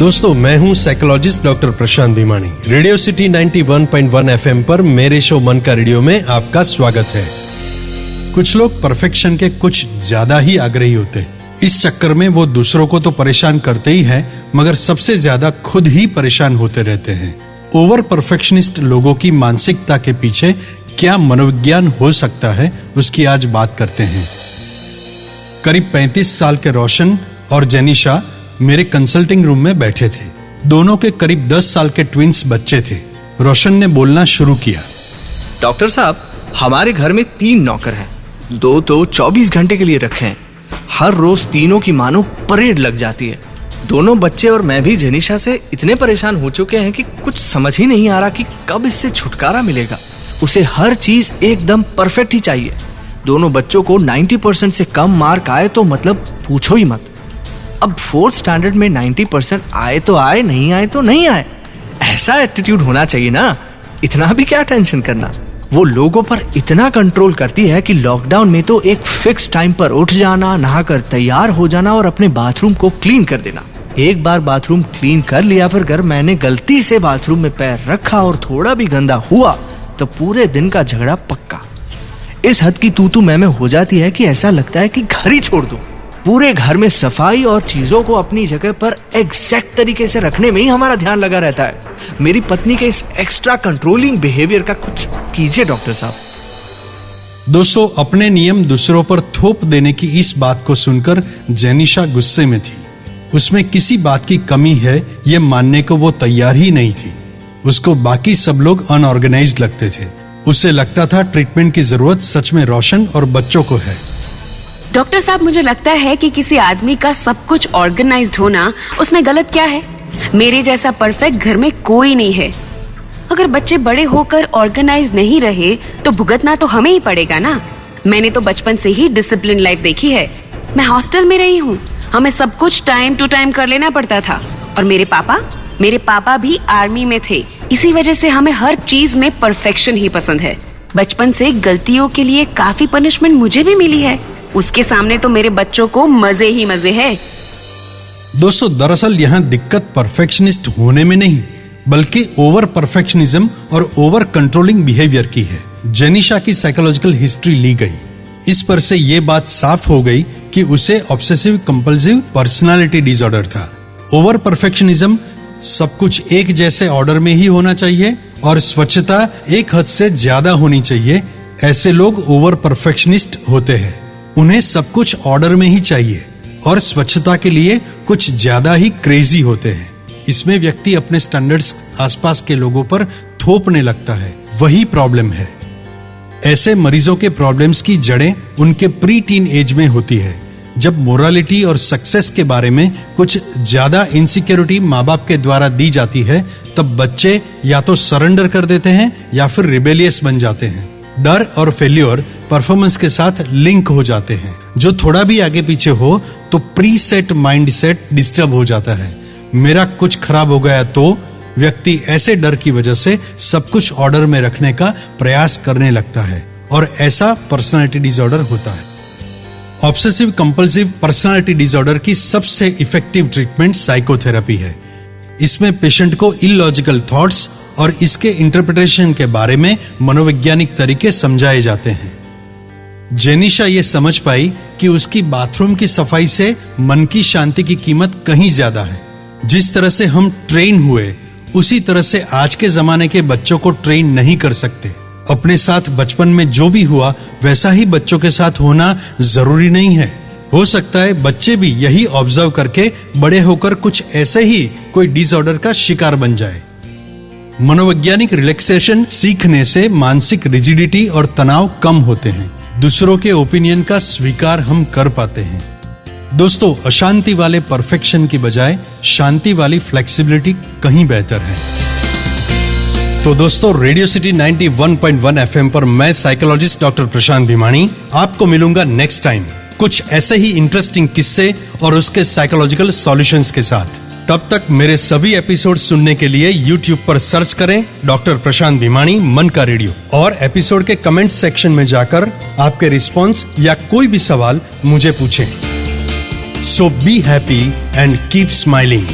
दोस्तों, मैं हूं साइकोलॉजिस्ट डॉक्टर प्रशांत भीमानी। रेडियो सिटी 91.1 एफएम पर मेरे शो मन का रेडियो में आपका स्वागत है। कुछ लोग परफेक्शन के कुछ ज्यादा ही आग्रही होते हैं। इस चक्कर में वो दूसरों को तो परेशान करते ही हैं, मगर सबसे ज्यादा खुद ही परेशान होते रहते हैं। ओवर परफेक्शनिस्ट लोगों की मानसिकता के पीछे क्या मनोविज्ञान हो सकता है, उसकी आज बात करते हैं। करीब 35 साल के रोशन और जेनिशा मेरे कंसल्टिंग रूम में बैठे थे। दोनों के करीब 10 साल के ट्विंस बच्चे थे। रोशन ने बोलना शुरू किया। डॉक्टर साहब, हमारे घर में 3 नौकर हैं। 2 तो 24 घंटे के लिए रखे हैं। हर रोज तीनों की मानो परेड लग जाती है। दोनों बच्चे और मैं भी जेनिशा से इतने परेशान हो चुके हैं कि कुछ समझ ही नहीं आ रहा कि कब इससे छुटकारा मिलेगा। उसे हर चीज एकदम परफेक्ट ही चाहिए। दोनों बच्चों को 90% से कम मार्क आए तो मतलब पूछो ही मत। अब 4th स्टैंडर्ड में 90% आए तो आए, नहीं आए तो नहीं आए। ऐसा एटीट्यूड होना चाहिए ना। इतना भी क्या टेंशन करना। वो लोगों पर इतना कंट्रोल करती है कि लॉकडाउन में तो एक फिक्स टाइम पर उठ जाना, नहाकर तैयार हो जाना और अपने बाथरूम को क्लीन कर देना। एक बार बाथरूम क्लीन कर लिया, फिर अगर मैंने गलती से बाथरूम में पैर रखा और थोड़ा भी गंदा हुआ तो पूरे दिन का झगड़ा पक्का। इस हद की तू मैं हो जाती है कि ऐसा लगता है कि घर ही छोड़ दूं। पूरे घर में सफाई और चीजों को अपनी जगह पर एग्जैक्ट तरीके से रखने में ही हमारा ध्यान लगा रहता है। मेरी पत्नी के इस एक्स्ट्रा कंट्रोलिंग बिहेवियर का कुछ कीजिए डॉक्टर साहब। दोस्तों, अपने नियम दूसरों पर थोप देने की इस बात को सुनकर जेनिशा गुस्से में थी। उसमें किसी बात की कमी है ये मानने को वो तैयार ही नहीं थी। उसको बाकी सब लोग अनऑर्गेनाइज्ड लगते थे। उसे लगता था ट्रीटमेंट की जरूरत सच में रोशन और बच्चों को है। डॉक्टर साहब, मुझे लगता है कि किसी आदमी का सब कुछ ऑर्गेनाइज्ड होना, उसमें गलत क्या है? मेरे जैसा परफेक्ट घर में कोई नहीं है। अगर बच्चे बड़े होकर ऑर्गेनाइज्ड नहीं रहे तो भुगतना तो हमें ही पड़ेगा ना। मैंने तो बचपन से ही डिसिप्लिन लाइफ देखी है। मैं हॉस्टल में रही हूँ। हमें सब कुछ टाइम टू टाइम कर लेना पड़ता था। और मेरे पापा भी आर्मी में थे। इसी वजह से हमें हर चीज में परफेक्शन ही पसंद है। बचपन से गलतियों के लिए काफी पनिशमेंट मुझे भी मिली है। उसके सामने तो मेरे बच्चों को मजे ही मजे है। दोस्तों, दरअसल यहाँ दिक्कत परफेक्शनिस्ट होने में नहीं, बल्कि ओवर परफेक्शनिज्म और ओवर कंट्रोलिंग बिहेवियर की है। जेनिशा की साइकोलॉजिकल हिस्ट्री ली गई। इस पर से ये बात साफ हो गई कि उसे ऑब्सेसिव कंपल्सिव पर्सनालिटी डिसऑर्डर था। ओवर परफेक्शनिज्म, सब कुछ एक जैसे ऑर्डर में ही होना चाहिए और स्वच्छता एक हद से ज्यादा होनी चाहिए। ऐसे लोग ओवर परफेक्शनिस्ट होते हैं। उन्हें सब कुछ ऑर्डर में ही चाहिए और स्वच्छता के लिए कुछ ज्यादा ही क्रेजी होते हैं। इसमें व्यक्ति अपने स्टैंडर्ड्स आसपास के लोगों पर थोपने लगता है। वही प्रॉब्लम है। ऐसे मरीजों के प्रॉब्लम्स की जड़ें उनके प्री टीन एज में होती है, जब मोरालिटी और सक्सेस के बारे में कुछ ज्यादा इनसिक्योरिटी माँ बाप के द्वारा दी जाती है। तब बच्चे या तो सरेंडर कर देते हैं या फिर रिबेलियस बन जाते हैं। डर और फेल्योर परफॉर्मेंस के साथ लिंक हो जाते हैं। जो थोड़ा भी आगे पीछे हो तो pre set mind set disturb हो जाता है। मेरा कुछ खराब हो गया तो व्यक्ति ऐसे डर की वजह से सब कुछ ऑर्डर में रखने का प्रयास करने लगता है और ऐसा पर्सनालिटी डिसऑर्डर होता है। ऑब्सेसिव कंपल्सिव पर्सनालिटी डिसऑर्डर की सबसे इफेक्टिव ट्रीटमेंट साइकोथेरेपी है। इसमें पेशेंट को इलॉजिकल थॉट्स और इसके इंटरप्रिटेशन के बारे में मनोवैज्ञानिक तरीके समझाए जाते हैं। जेनिशा ये समझ पाई कि उसकी बाथरूम की सफाई से मन की शांति की कीमत कहीं ज्यादा है। जिस तरह से हम ट्रेन हुए, उसी तरह से आज के जमाने के बच्चों को ट्रेन नहीं कर सकते। अपने साथ बचपन में जो भी हुआ वैसा ही बच्चों के साथ होना जरूरी नहीं है। हो सकता है बच्चे भी यही ऑब्जर्व करके बड़े होकर कुछ ऐसे ही कोई डिसऑर्डर का शिकार बन जाए। मनोवैज्ञानिक रिलैक्सेशन सीखने से मानसिक रिजिडिटी और तनाव कम होते हैं। दूसरों के ओपिनियन का स्वीकार हम कर पाते हैं। दोस्तों, अशांति वाले परफेक्शन की बजाय शांति वाली फ्लेक्सिबिलिटी कहीं बेहतर है। तो दोस्तों, रेडियो सिटी 91.1 एफएम पर मैं साइकोलॉजिस्ट डॉक्टर प्रशांत भीमानी आपको मिलूंगा नेक्स्ट टाइम कुछ ऐसे ही इंटरेस्टिंग किस्से और उसके साइकोलॉजिकल सॉल्यूशंस के साथ। तब तक मेरे सभी एपिसोड सुनने के लिए YouTube पर सर्च करें डॉक्टर प्रशांत भीमानी मन का रेडियो, और एपिसोड के कमेंट सेक्शन में जाकर आपके रिस्पॉन्स या कोई भी सवाल मुझे पूछें। So be happy and keep smiling.